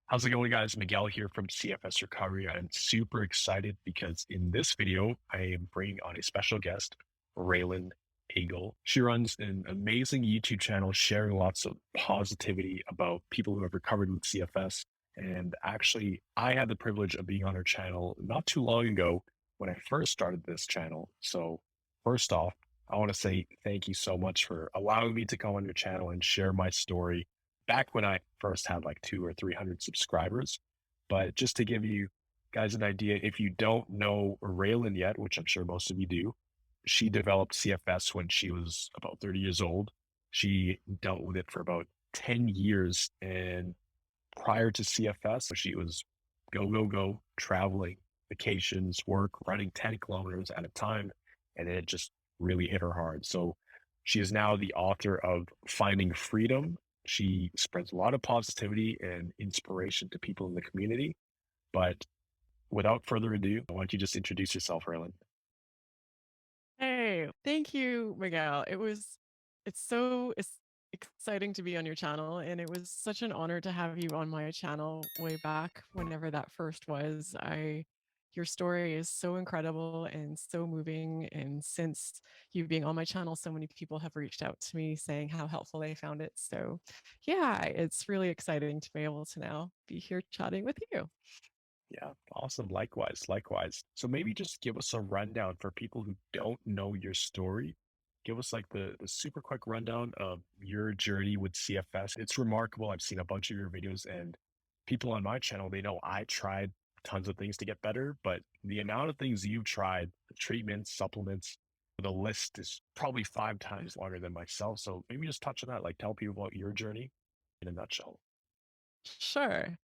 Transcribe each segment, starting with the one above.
How's it going, guys? Miguel here from CFS Recovery. I'm super excited because in this video, I am bringing on a special guest, Raelynn. She runs an amazing YouTube channel sharing lots of positivity about people who have recovered with CFS. And actually, I had the privilege of being on her channel not too long ago when I first started this channel. So, first off, I want to say thank you so much for allowing me to come on your channel and share my story back when I first had like two or 300 subscribers. But just to give you guys an idea, if you don't know Raelynn yet, which I'm sure most of you do, she developed CFS when she was about 30 years old. She dealt with it for about 10 years. And prior to CFS, she was go, go, go, traveling, vacations, work, running 10 kilometers at a time. And it just really hit her hard. So she is now the author of Finding Freedom. She spreads a lot of positivity and inspiration to people in the community. But without further ado, why don't you just introduce yourself, Raelynn? Hey, thank you, Miguel. It's exciting to be on your channel, and it was such an honor to have you on my channel way back whenever that first was. Your story is so incredible and so moving, and since you being on my channel, so many people have reached out to me saying how helpful they found it. So, yeah, it's really exciting to be able to now be here chatting with you. Yeah, awesome. Likewise, likewise. So maybe just give us a rundown for people who don't know your story. Give us like the super quick rundown of your journey with CFS. It's remarkable. I've seen a bunch of your videos and people on my channel, they know I tried tons of things to get better, but the amount of things you've tried, the treatments, supplements, the list is probably 5 times longer than myself. So maybe just touch on that, like tell people about your journey in a nutshell. Sure.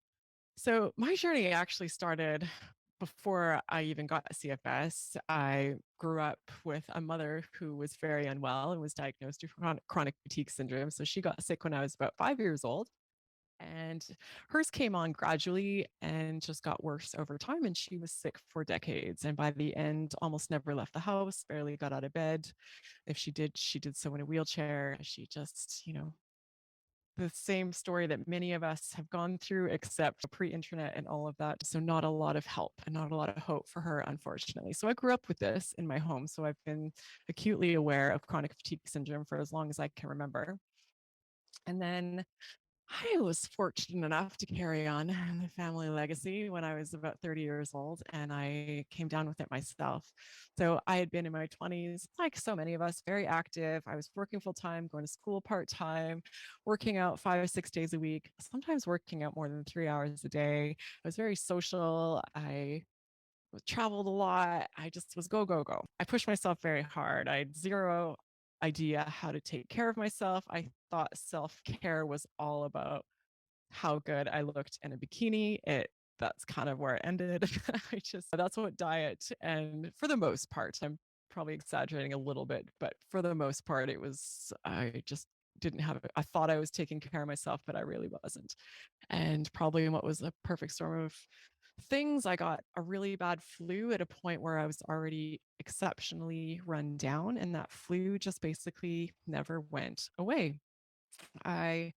So my journey actually started before I even got a CFS. I grew up with a mother who was very unwell and was diagnosed with chronic fatigue syndrome. So she got sick when I was about 5 years old. And hers came on gradually and just got worse over time. And she was sick for decades. And by the end, almost never left the house, barely got out of bed. If she did so in a wheelchair. She just, the same story that many of us have gone through, except pre-internet and all of that. So not a lot of help and not a lot of hope for her, unfortunately. So I grew up with this in my home. So I've been acutely aware of chronic fatigue syndrome for as long as I can remember. And then I was fortunate enough to carry on the family legacy when I was about 30 years old, and I came down with it myself. So I had been in my 20s, like so many of us, very active. I was working full time, going to school part time, working out 5 or 6 days a week, sometimes working out more than 3 hours a day. I was very social. I traveled a lot. I just was go, go, go. I pushed myself very hard. I had zero idea how to take care of myself. I thought self care was all about how good I looked in a bikini. That's kind of where it ended. That's what diet, and for the most part, I'm probably exaggerating a little bit, but for the most part, I just didn't have I thought I was taking care of myself, but I really wasn't. And probably what was a perfect storm of things, I got a really bad flu at a point where I was already exceptionally run down, and that flu just basically never went away. I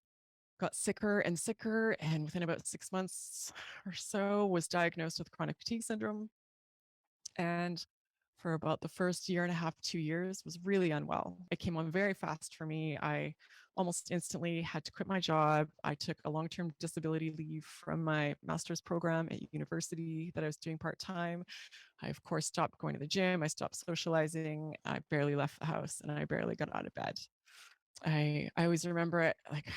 got sicker and sicker, and within about 6 months or so was diagnosed with chronic fatigue syndrome. And for about the first year and a half, 2 years, was really unwell. It came on very fast for me. I almost instantly had to quit my job. I took a long-term disability leave from my master's program at university that I was doing part-time. I, of course, stopped going to the gym. I stopped socializing. I barely left the house, and I barely got out of bed. I always remember it like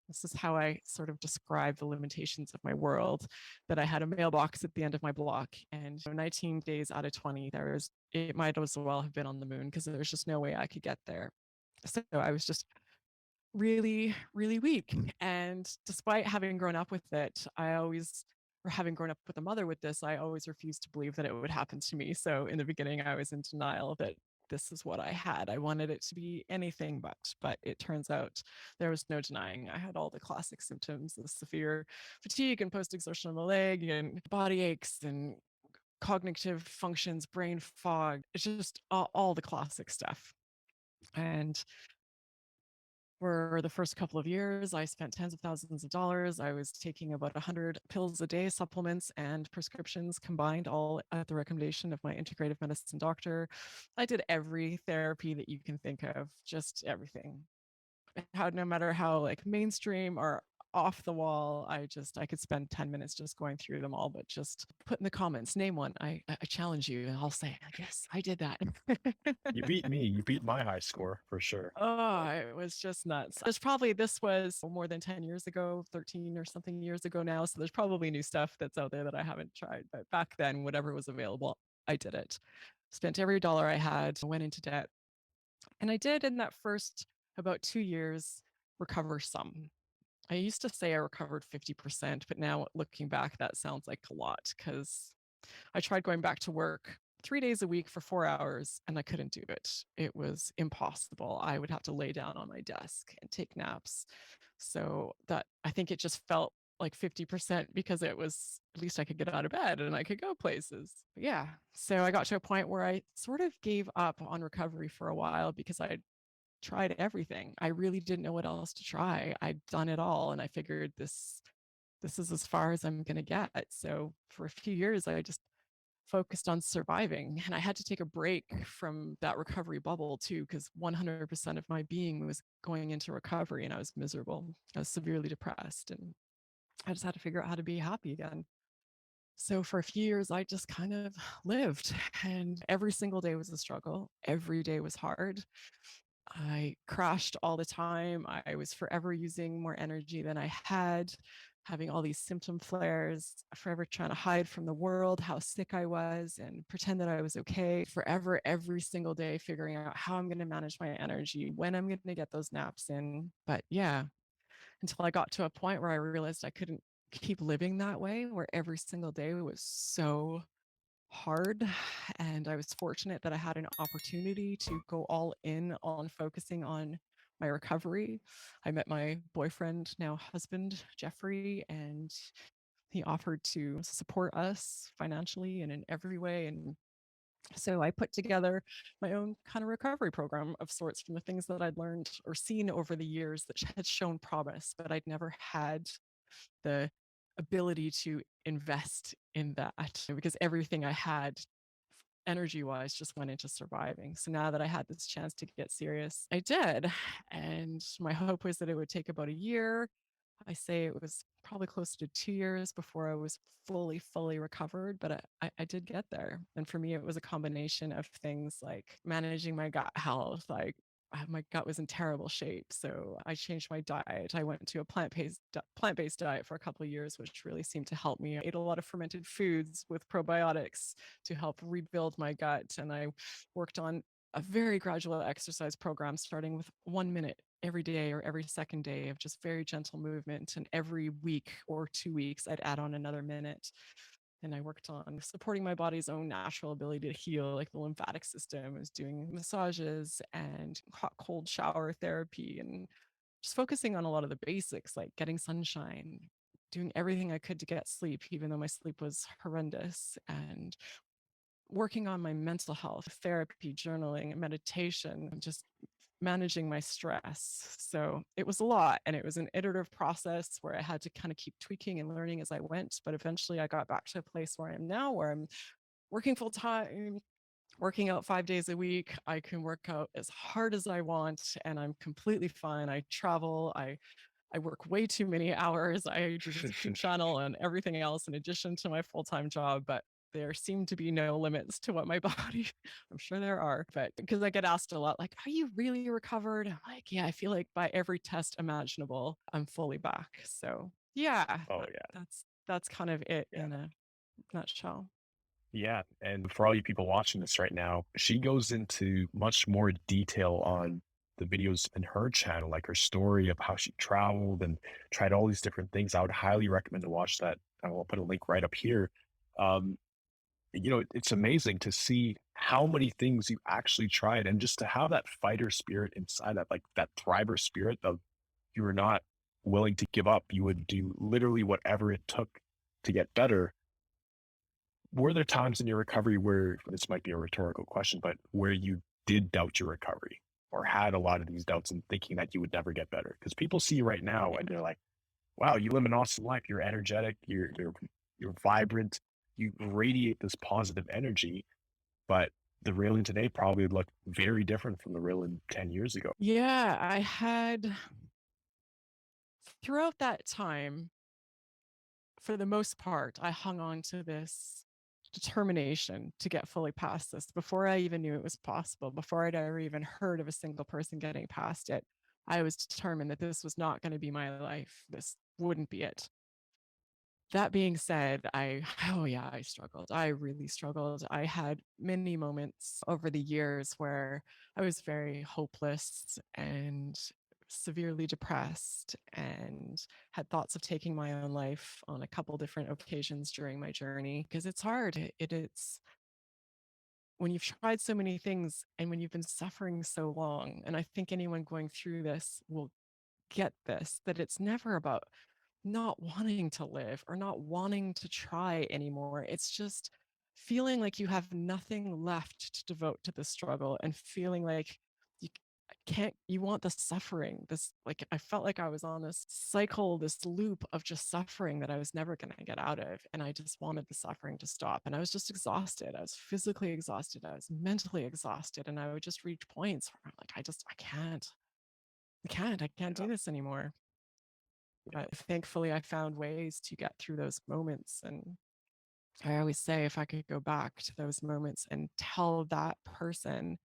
this is how I sort of describe the limitations of my world, that I had a mailbox at the end of my block, and 19 days out of 20 it might as well have been on the moon because there was just no way I could get there. So I was just really, really weak. And despite having grown up with it, or having grown up with a mother with this, I always refused to believe that it would happen to me. So in the beginning, I was in denial that this is what I had. I wanted it to be anything but it turns out there was no denying. I had all the classic symptoms, the severe fatigue and post-exertional malaise and body aches and cognitive functions, brain fog. It's just all the classic stuff. And For the first couple of years, I spent tens of thousands of dollars. I was taking about 100 pills a day, supplements and prescriptions combined, all at the recommendation of my integrative medicine doctor. I did every therapy that you can think of, just everything. How no matter how like mainstream or off the wall, I could spend 10 minutes just going through them all, but just put in the comments, name one. I challenge you and I'll say, yes, I did that. You beat me. You beat my high score for sure. Oh, it was just nuts. This was more than 10 years ago, 13 or something years ago now. So there's probably new stuff that's out there that I haven't tried. But back then, whatever was available, I did it. Spent every dollar I had, went into debt. And I did in that first about 2 years recover some. I used to say I recovered 50%, but now looking back, that sounds like a lot because I tried going back to work 3 days a week for 4 hours and I couldn't do it. It was impossible. I would have to lay down on my desk and take naps. So that I think it just felt like 50% because it was at least I could get out of bed and I could go places. Yeah. So I got to a point where I sort of gave up on recovery for a while because I tried everything. I really didn't know what else to try. I'd done it all and I figured this is as far as I'm going to get. So for a few years I just focused on surviving and I had to take a break from that recovery bubble too because 100% of my being was going into recovery and I was miserable. I was severely depressed and I just had to figure out how to be happy again. So for a few years, I just kind of lived, and every single day was a struggle. Every day was hard. I crashed all the time. I was forever using more energy than I had, having all these symptom flares, forever trying to hide from the world how sick I was and pretend that I was okay. Forever, every single day, figuring out how I'm going to manage my energy, when I'm going to get those naps in. But yeah, until I got to a point where I realized I couldn't keep living that way, where every single day was so hard. And I was fortunate that I had an opportunity to go all in on focusing on my recovery. I met my boyfriend, now husband, Jeffrey, and he offered to support us financially and in every way. And so I put together my own kind of recovery program of sorts from the things that I'd learned or seen over the years that had shown promise, but I'd never had the ability to invest in that because everything I had energy wise just went into surviving. So now that I had this chance to get serious, I did. And my hope was that it would take about a year. I say it was probably close to 2 years before I was fully recovered, but I did get there. And for me, it was a combination of things like managing my gut health, like my gut was in terrible shape. So I changed my diet. I went to a plant-based diet for a couple of years, which really seemed to help me. I ate a lot of fermented foods with probiotics to help rebuild my gut. And I worked on a very gradual exercise program, starting with 1 minute every day or every second day of just very gentle movement. And every week or 2 weeks, I'd add on another minute. And I worked on supporting my body's own natural ability to heal, like the lymphatic system. I was doing massages and hot cold shower therapy and just focusing on a lot of the basics, like getting sunshine, doing everything I could to get sleep, even though my sleep was horrendous, and working on my mental health, therapy, journaling, meditation, and just managing my stress. So it was a lot and it was an iterative process where I had to kind of keep tweaking and learning as I went. But eventually I got back to a place where I am now, where I'm working full time, working out 5 days a week. I can work out as hard as I want and I'm completely fine. I travel, I work way too many hours. I do this YouTube channel and everything else in addition to my full-time job, but there seem to be no limits to what my body, I'm sure there are, but because I get asked a lot, like, are you really recovered? I'm like, yeah, I feel like by every test imaginable, I'm fully back. So yeah, Oh yeah. that's kind of it Yeah. in a nutshell. Yeah. And for all you people watching this right now, she goes into much more detail on the videos in her channel, like her story of how she traveled and tried all these different things. I would highly recommend to watch that. I will put a link right up here. Um, it's amazing to see how many things you actually tried and just to have that fighter spirit inside that, like that thriver spirit of you were not willing to give up. You would do literally whatever it took to get better. Were there times in your recovery where this might be a rhetorical question, but where you did doubt your recovery? or had a lot of these doubts and thinking that you would never get better? Because people see you right now and Yeah. they're like, wow, you live an awesome life. You're energetic, you're vibrant, you radiate this positive energy, but the Raelynn today probably would look very different from the Raelynn 10 years ago. Yeah, I had throughout that time, for the most part, I hung on to this determination to get fully past this before I even knew it was possible, before I'd ever even heard of a single person getting past it. I was determined that this was not going to be my life. This wouldn't be it. That being said, oh yeah, I struggled. I really struggled. I had many moments over the years where I was very hopeless and severely depressed and had thoughts of taking my own life on a couple different occasions during my journey because it's hard. It's when you've tried so many things and when you've been suffering so long. And I think anyone going through this will get this, that it's never about not wanting to live or not wanting to try anymore. It's just feeling like you have nothing left to devote to the struggle and feeling like you can't, you want the suffering. This, like, I felt like I was on this cycle, this loop of just suffering that I was never going to get out of. And I just wanted the suffering to stop. And I was just exhausted. I was physically exhausted. I was mentally exhausted. And I would just reach points where I'm like, I can't Yeah, do this anymore. yeah. But thankfully, I found ways to get through those moments. And I always say, if I could go back to those moments and tell that person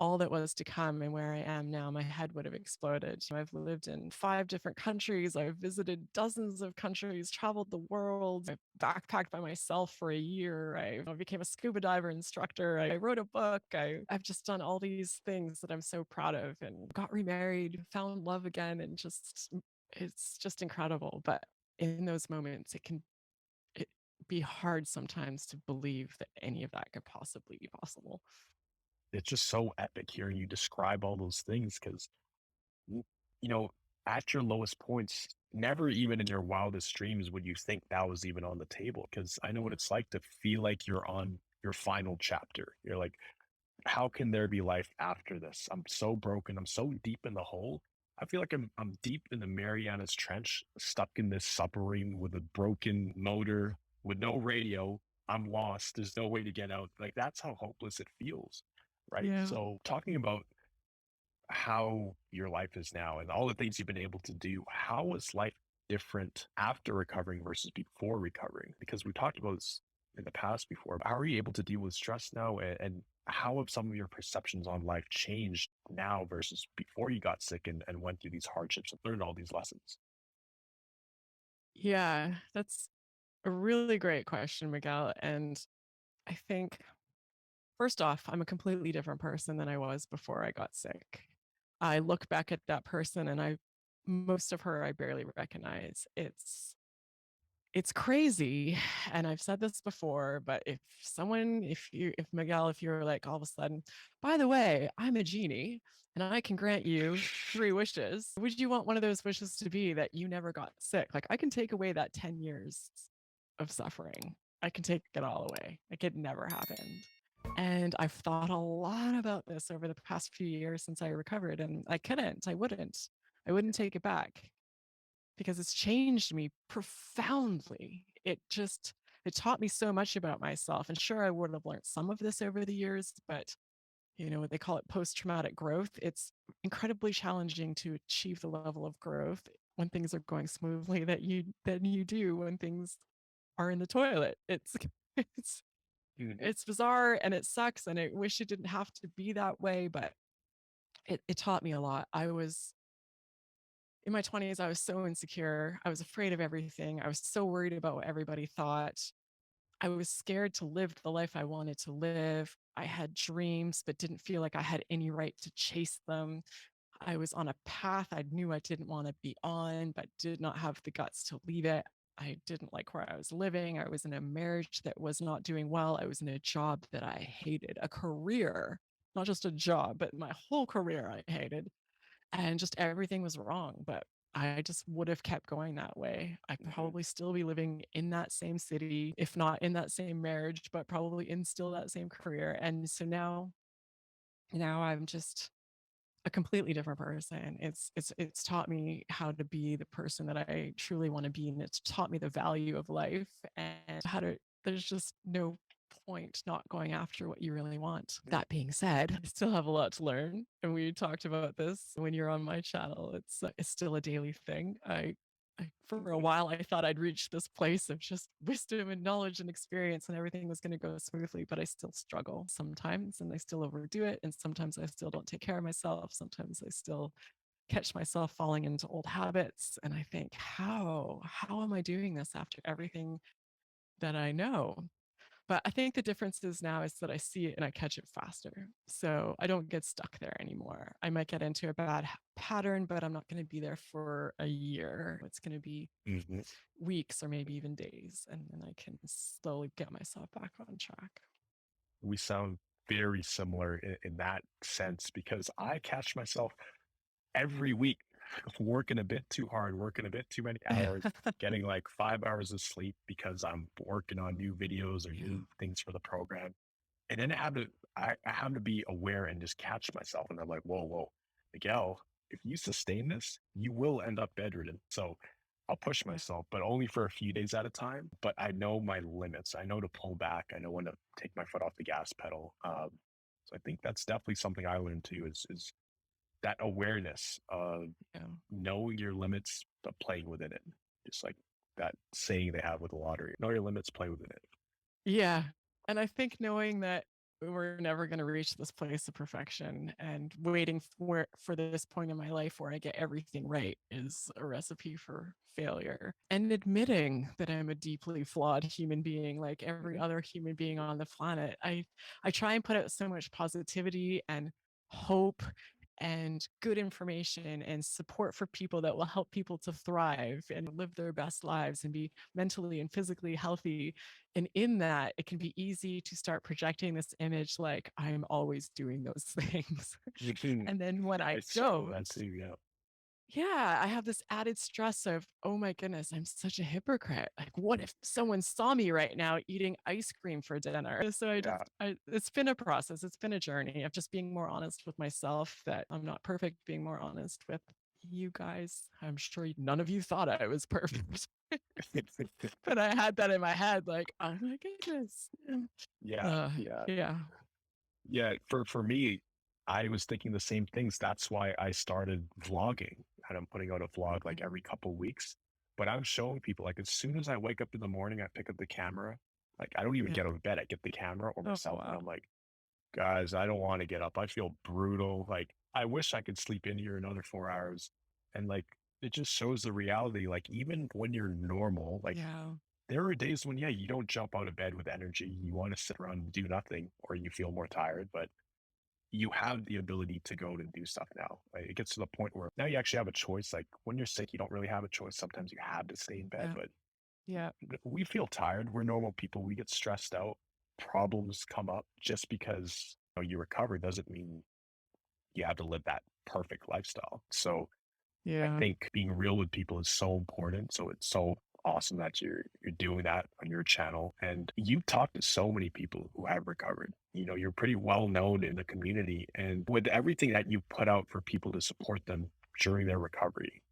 all that was to come and where I am now, my head would have exploded. I've lived in 5 different countries. I've visited dozens of countries, traveled the world. I backpacked by myself for a year. I became a scuba diver instructor. I wrote a book. I've just done all these things that I'm so proud of and got remarried, found love again, and just, it's just incredible. But in those moments, it be hard sometimes to believe that any of that could possibly be possible. It's just so epic hearing you describe all those things because, you know, at your lowest points, never even in your wildest dreams would you think that was even on the table. Because I know what it's like to feel like you're on your final chapter. You're like, how can there be life after this? I'm so broken. I'm so deep in the hole. I feel like I'm deep in the Marianas Trench, stuck in this submarine with a broken motor, with no radio. I'm lost. There's no way to get out. Like that's how hopeless it feels, right? Yeah. So talking about how your life is now and all the things you've been able to do, how is life different after recovering versus before recovering? Because we talked about this in the past before. How are you able to deal with stress now? And how have some of your perceptions on life changed now versus before you got sick and went through these hardships and learned all these lessons? Yeah, that's a really great question, Miguel. And I think, first off, I'm a completely different person than I was before I got sick. I look back at that person and most of her I barely recognize. It's crazy. And I've said this before, but if Miguel, if you're like all of a sudden, by the way, I'm a genie and I can grant you 3 wishes, would you want one of those wishes to be that you never got sick? Like I can take away that 10 years of suffering. I can take it all away. Like it never happened. And I've thought a lot about this over the past few years since I recovered, and I wouldn't take it back because it's changed me profoundly. It taught me so much about myself. And sure, I would have learned some of this over the years, but what they call it post-traumatic growth. It's incredibly challenging to achieve the level of growth when things are going smoothly that you do when things are in the toilet. It's Mhm. it's bizarre and it sucks and I wish it didn't have to be that way, but it taught me a lot. I was in my 20s, I was so insecure. I was afraid of everything. I was so worried about what everybody thought. I was scared to live the life I wanted to live. I had dreams, but didn't feel like I had any right to chase them. I was on a path I knew I didn't want to be on, but did not have the guts to leave it. I didn't like where I was living. I was in a marriage that was not doing well. I was in a job that I hated, a career, not just a job, but my whole career I hated. And just everything was wrong. But I just would have kept going that way. I'd Mhm. probably still be living in that same city, if not in that same marriage, but probably in still that same career. And so now I'm just a completely different person. It's taught me how to be the person that I truly want to be, and it's taught me the value of life and how to. There's just no point not going after what you really want. That being said, I still have a lot to learn, and we talked about this when you're on my channel. It's still a daily thing. For a while, I thought I'd reached this place of just wisdom and knowledge and experience, and everything was going to go smoothly, but I still struggle sometimes, and I still overdo it. And sometimes I still don't take care of myself. Sometimes I still catch myself falling into old habits. And I think, how am I doing this after everything that I know? But I think the difference is now is that I see it and I catch it faster. So I don't get stuck there anymore. I might get into a bad pattern, but I'm not going to be there for a year. It's going to be Mhm. weeks or maybe even days. And then I can slowly get myself back on track. We sound very similar in that sense because I catch myself every week working a bit too hard, working a bit too many hours, getting like 5 hours of sleep because I'm working on new videos or Yeah. new things for the program. And then I have to be aware and just catch myself. And I'm like, whoa, whoa, Miguel, if you sustain this, you will end up bedridden. So I'll push Yeah. myself, but only for a few days at a time. But I know my limits. I know to pull back. I know when to take my foot off the gas pedal. So I think that's definitely something I learned too is that awareness of Yeah. knowing your limits, but playing within it. Just like that saying they have with the lottery, know your limits, play within it. Yeah. And I think knowing that we're never going to reach this place of perfection and waiting for this point in my life where I get everything right is a recipe for failure. And admitting that I'm a deeply flawed human being like every Mhm. other human being on the planet. I try and put out so much positivity and hope and good information and support for people that will help people to thrive and live their best lives and be mentally and physically healthy. And in that, it can be easy to start projecting this image like I'm always doing those things. And then when I I struggle with that don't, too. Yeah. yeah, I have this added stress of, oh my goodness, I'm such a hypocrite. Like, what if someone saw me right now eating ice cream for dinner? So Yeah. it's been a process. It's been a journey of just being more honest with myself that I'm not perfect, being more honest with you guys. I'm sure none of you thought I was perfect, but I had that in my head, like, oh my goodness. Yeah. Yeah. Yeah. Yeah, for me, I was thinking the same things. That's why I started vlogging, and I'm putting out a vlog like every couple weeks. But I'm showing people like as soon as I wake up in the morning, I pick up the camera. Like I don't even Yeah. get out of bed. I get the camera or Oh, myself, and wow. I'm like, guys, I don't want to get up. I feel brutal. Like I wish I could sleep in here another 4 hours. And like it just shows the reality. Like even when you're normal, like Yeah. there are days when, yeah, you don't jump out of bed with energy. You want to sit around and do nothing, or you feel more tired, but you have the ability to go and do stuff now. Like, it gets to the point where now you actually have a choice. Like when you're sick, you don't really have a choice. Sometimes you have to stay in bed, Yeah. but Yeah. we feel tired. We're normal people. We get stressed out. Problems come up just because you recover doesn't mean you have to live that perfect lifestyle. So I Yeah. think being real with people is so important. So it's so awesome that you're doing that on your channel. And you talk to so many people who have recovered. You're pretty well known in the community. And with everything that you put out for people to support them during their recovery,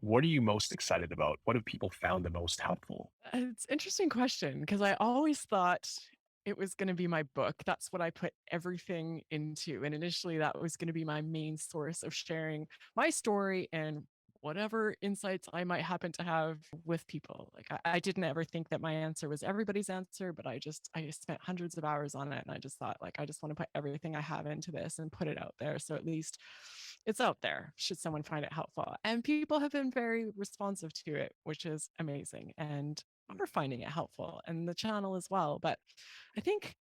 what are you most excited about? What have people found the most helpful? It's an interesting question because I always thought it was going to be my book. That's what I put everything into. And initially, that was going to be my main source of sharing my story and whatever insights I might happen to have with people. Like, I didn't ever think that my answer was everybody's answer, but I spent hundreds of hours on it. And I just thought, like, I just want to put everything I have into this and put it out there. So at least it's out there should someone find it helpful. And people have been very responsive to it, which is amazing. And are finding it helpful and the channel as well. But I think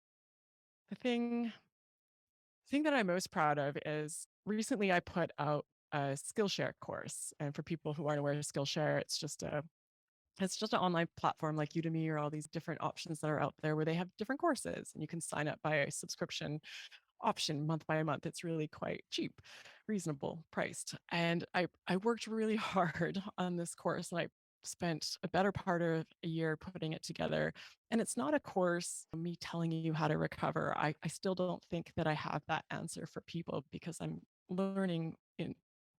the thing that I'm most proud of is recently I put out a Skillshare course. And for people who aren't aware of Skillshare, it's just an online platform like Udemy or all these different options that are out there where they have different courses and you can sign up by a subscription option month by month. It's really quite cheap, reasonable priced. And I worked really hard on this course and I spent a better part of a year putting it together. And it's not a course, me telling you how to recover. I still don't think that I have that answer for people because I'm learning in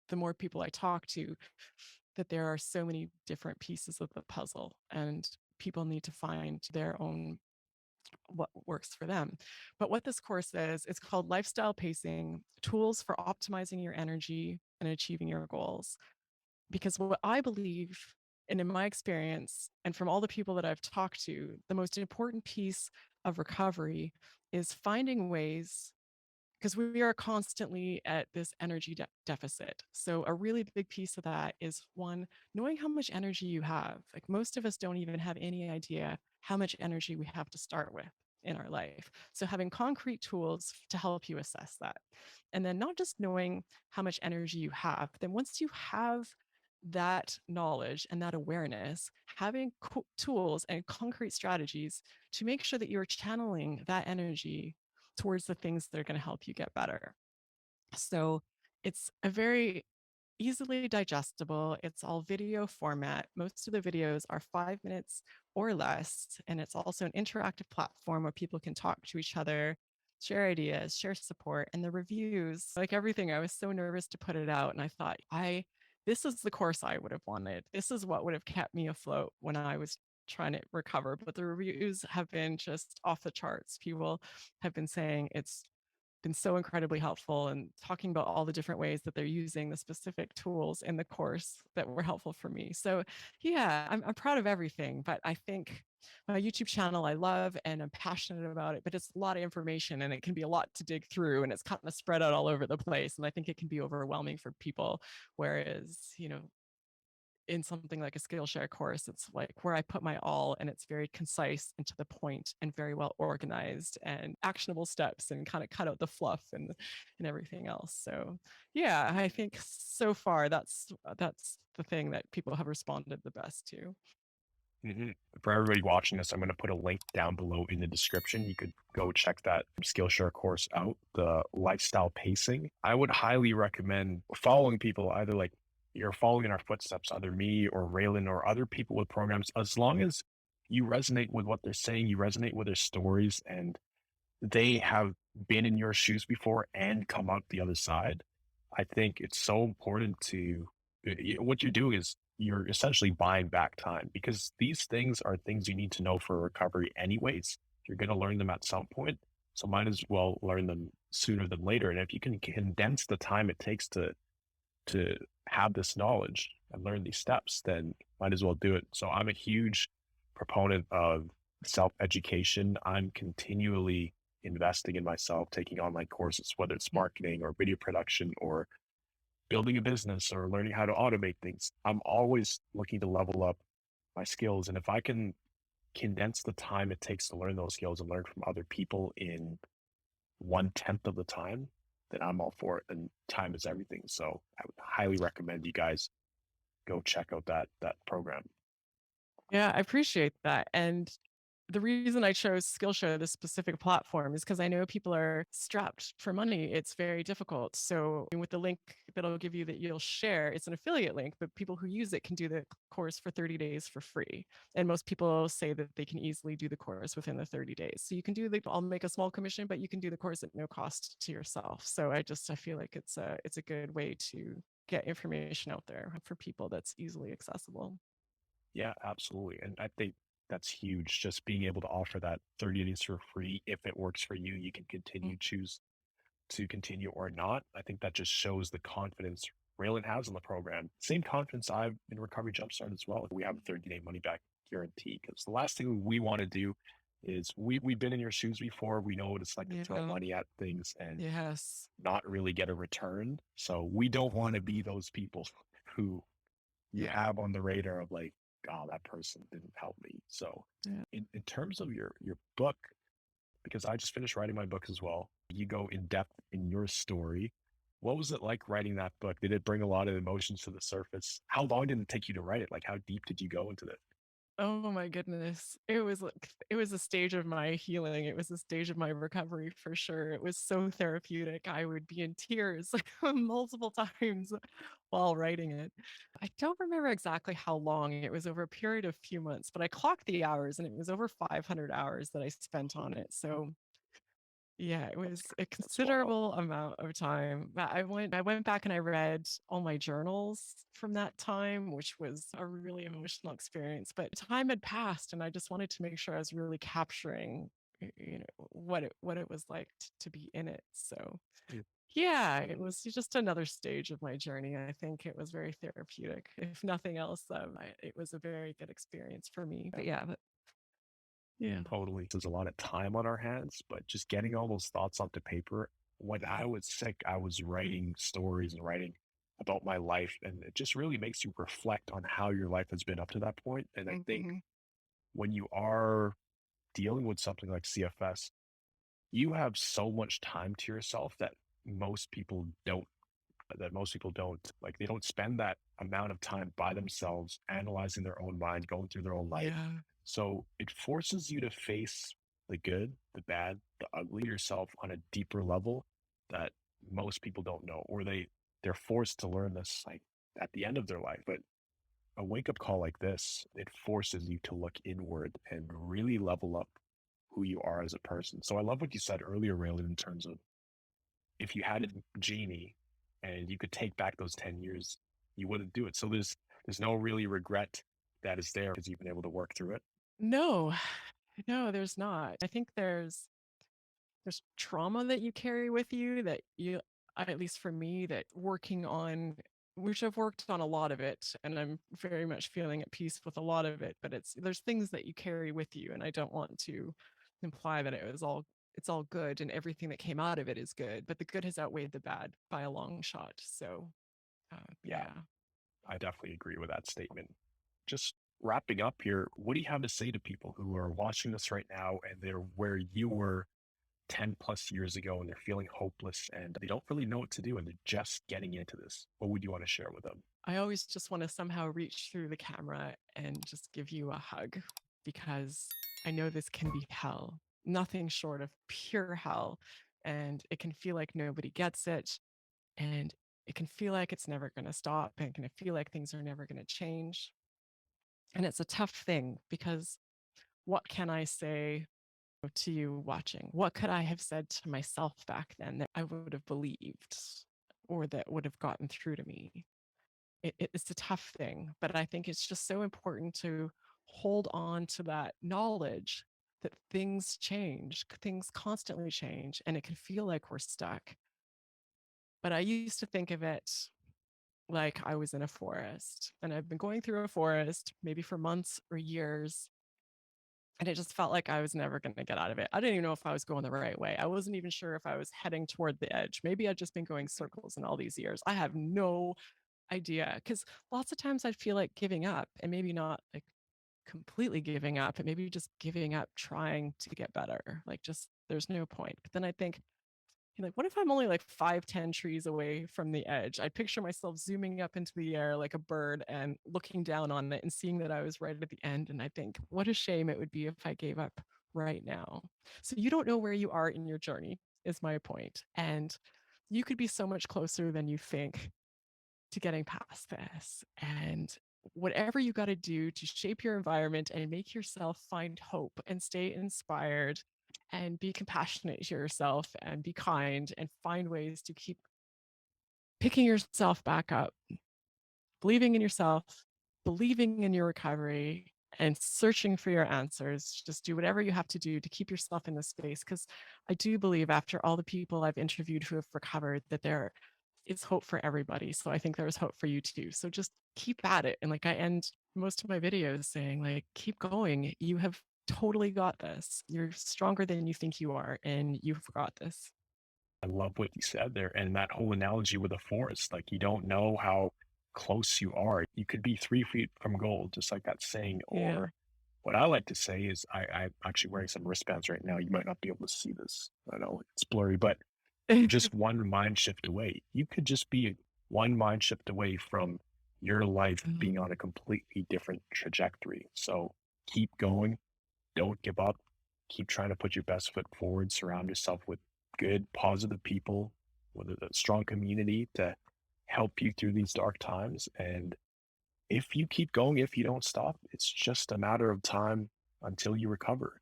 the more people I talk to that there are so many different pieces of the puzzle and people need to find their own what works for them. But what this course is, it's called Lifestyle Pacing Tools for Optimizing Your Energy and Achieving Your Goals. Because what I believe, and in my experience, and from all the people that I've talked to, the most important piece of recovery is finding ways because we are constantly at this energy deficit. So, a really big piece of that is one, knowing how much energy you have. Like, most of us don't even have any idea how much energy we have to start with in our life. So, having concrete tools to help you assess that. And then, not just knowing how much energy you have, then once you have that knowledge and that awareness, having tools and concrete strategies to make sure that you're channeling that energy towards the things that are going to help you get better. So it's a very easily digestible. It's all video format. Most of the videos are 5 minutes or less. And it's also an interactive platform where people can talk to each other, share ideas, share support. And the reviews, like everything, I was so nervous to put it out. And I thought, this is the course I would have wanted. This is what would have kept me afloat when I was trying to recover. But the reviews have been just off the charts. People have been saying it's been so incredibly helpful and talking about all the different ways that they're using the specific tools in the course that were helpful for me. So, yeah, I'm proud of everything, but I think my YouTube channel I love and I'm passionate about it, but it's a lot of information and it can be a lot to dig through and it's kind of spread out all over the place. And I think it can be overwhelming for people. Whereas, in something like a Skillshare course, it's like where I put my all and it's very concise and to the point and very well organized and actionable steps and kind of cut out the fluff and everything else. So yeah, I think so far that's the thing that people have responded the best to. Mhm. For everybody watching this, I'm going to put a link down below in the description. You could go check that Skillshare course out, the lifestyle pacing. I would highly recommend following people, either like you're following in our footsteps, either me or Raelynn or other people with programs, as long as you resonate with what they're saying, you resonate with their stories, and they have been in your shoes before and come out the other side. I think it's so important to what you're doing is you're essentially buying back time because these things are things you need to know for recovery anyways. You're going to learn them at some point. So might as well learn them sooner than later. And if you can condense the time it takes to have this knowledge and learn these steps, then might as well do it. So I'm a huge proponent of self-education. I'm continually investing in myself, taking online courses, whether it's marketing or video production or building a business or learning how to automate things. I'm always looking to level up my skills. And if I can condense the time it takes to learn those skills and learn from other people in 1/10 of the time, then I'm all for it. And time is everything. So I would highly recommend you guys go check out that program. Yeah, I appreciate that. And the reason I chose Skillshare, this specific platform, is because I know people are strapped for money. It's very difficult. So with the link that I'll give you that you'll share, it's an affiliate link, but people who use it can do the course for 30 days for free. And most people say that they can easily do the course within the 30 days. So you can do I'll make a small commission, but you can do the course at no cost to yourself. So I feel like it's a good way to get information out there for people that's easily accessible. Yeah, absolutely. And I think that's huge. Just being able to offer that 30 days for free. If it works for you, you can Mm. choose to continue or not. I think that just shows the confidence Raelynn has in the program. Same confidence I've in Recovery Jumpstart as well. We have a 30-day money back guarantee because the last thing we want to do is we've been in your shoes before. We know what it's like to throw Yeah. money at things and Yes. not really get a return. So we don't want to be those people who you Yeah. have on the radar of like, oh, that person didn't help me. So Yeah. in terms of your book, because I just finished writing my book as well. You go in depth in your story. What was it like writing that book? Did it bring a lot of emotions to the surface? How long did it take you to write it? Like, how deep did you go into it? Oh my goodness. It was a stage of my healing. It was a stage of my recovery for sure. It was so therapeutic. I would be in tears multiple times while writing it. I don't remember exactly how long. It was over a period of few months, but I clocked the hours and it was over 500 hours that I spent on it. So Yeah, it was a That's wild. considerable amount of time. But I went back and I read all my journals from that time, which was a really emotional experience. But time had passed and I just wanted to make sure I was really capturing what it was like to be in it. So Mm. yeah, it was just another stage of my journey. I think it was very therapeutic. If nothing else, it was a very good experience for me. Yeah, Yeah. totally. There's a lot of time on our hands, but just getting all those thoughts onto paper. When I was sick, I was writing stories and writing about my life, and it just really makes you reflect on how your life has been up to that point. And I think Hmm. when you are dealing with something like CFS, you have so much time to yourself most people don't most people don't. Like, they don't spend that amount of time by themselves analyzing their own mind, going through their own life. Yeah. So it forces you to face the good, the bad, the ugly yourself on a deeper level that most people don't know, or they're forced to learn this like at the end of their life. But a wake up call like this, it forces you to look inward and really level up who you are as a person. So I love what you said earlier, Raelynn, in terms of if you had a genie and you could take back those 10 years, you wouldn't do it. So there's no really regret that is there because you've been able to work through it. No, no, there's not. I think there's trauma that you carry with you that at least for me, that working on, which I've worked on a lot of it, and I'm very much feeling at peace with a lot of it, but there's things that you carry with you, and I don't want to imply that it's all good and everything that came out of it is good, but the good has outweighed the bad by a long shot. So, Yeah, yeah. I definitely agree with that statement. Just wrapping up here, what do you have to say to people who are watching this right now and they're where you were 10 plus years ago and they're feeling hopeless and they don't really know what to do and they're just getting into this? What would you want to share with them? I always just want to somehow reach through the camera and just give you a hug because I know this can be hell, nothing short of pure hell. And it can feel like nobody gets it. And it can feel like it's never going to stop. And it can feel like things are never going to change. And it's a tough thing because what can I say to you watching? What could I have said to myself back then that I would have believed or that would have gotten through to me? It's a tough thing, but I think it's just so important to hold on to that knowledge that things change, things constantly change, and it can feel like we're stuck. But I used to think of it like I was in a forest, and I've been going through a forest maybe for months or years, and it just felt like I was never going to get out of it. I didn't even know if I was going the right way. I wasn't even sure if I was heading toward the edge. Maybe I'd just been going circles in all these years. I have no idea because lots of times I feel like giving up, and maybe not like completely giving up, and maybe just giving up trying to get better. Like, just there's no point. But then I think, like, what if I'm only like 5, 10 trees away from the edge? I picture myself zooming up into the air like a bird and looking down on it and seeing that I was right at the end. And I think, what a shame it would be if I gave up right now. So you don't know where you are in your journey, is my point. And you could be so much closer than you think to getting past this. And whatever you got to do to shape your environment and make yourself find hope and stay inspired and be compassionate to yourself and be kind and find ways to keep picking yourself back up, believing in yourself, believing in your recovery, and searching for your answers. Just do whatever you have to do to keep yourself in this space. Because I do believe, after all the people I've interviewed who have recovered, that there is hope for everybody. So I think there's hope for you too. So just keep at it. And like, I end most of my videos saying, like, keep going. You have totally got this. You're stronger than you think you are, and you've got this. I love what you said there. And that whole analogy with a forest, like, you don't know how close you are. You could be 3 feet from goal, just like that saying. Yeah. Or what I like to say is I'm actually wearing some wristbands right now. You might not be able to see this. I know it's blurry, but just one mind shift away. You could just be one mind shift away from your life being on a completely different trajectory. So keep going. Don't give up. Keep trying to put your best foot forward. Surround yourself with good, positive people, with a strong community to help you through these dark times. And if you keep going, if you don't stop, it's just a matter of time until you recover.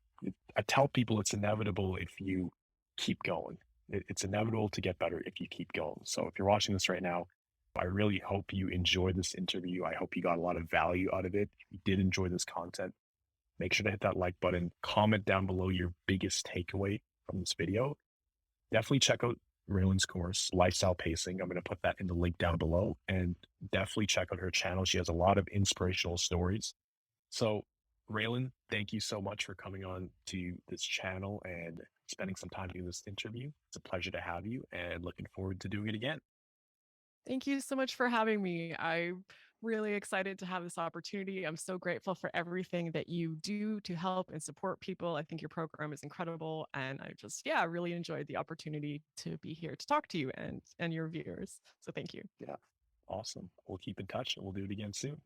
I tell people it's inevitable if you keep going. It's inevitable to get better if you keep going. So if you're watching this right now, I really hope you enjoyed this interview. I hope you got a lot of value out of it. If you did enjoy this content, make sure to hit that like button, comment down below your biggest takeaway from this video. Definitely check out Raelynn's course, Lifestyle Pacing. I'm going to put that in the link down below, and definitely check out her channel. She has a lot of inspirational stories. So, Raelynn, thank you so much for coming on to this channel and spending some time doing this interview. It's a pleasure to have you and looking forward to doing it again. Thank you so much for having me. I'm really excited to have this opportunity. I'm so grateful for everything that you do to help and support people. I think your program is incredible. And I just, yeah, really enjoyed the opportunity to be here to talk to you and your viewers. So thank you. Yeah, awesome. We'll keep in touch and we'll do it again soon.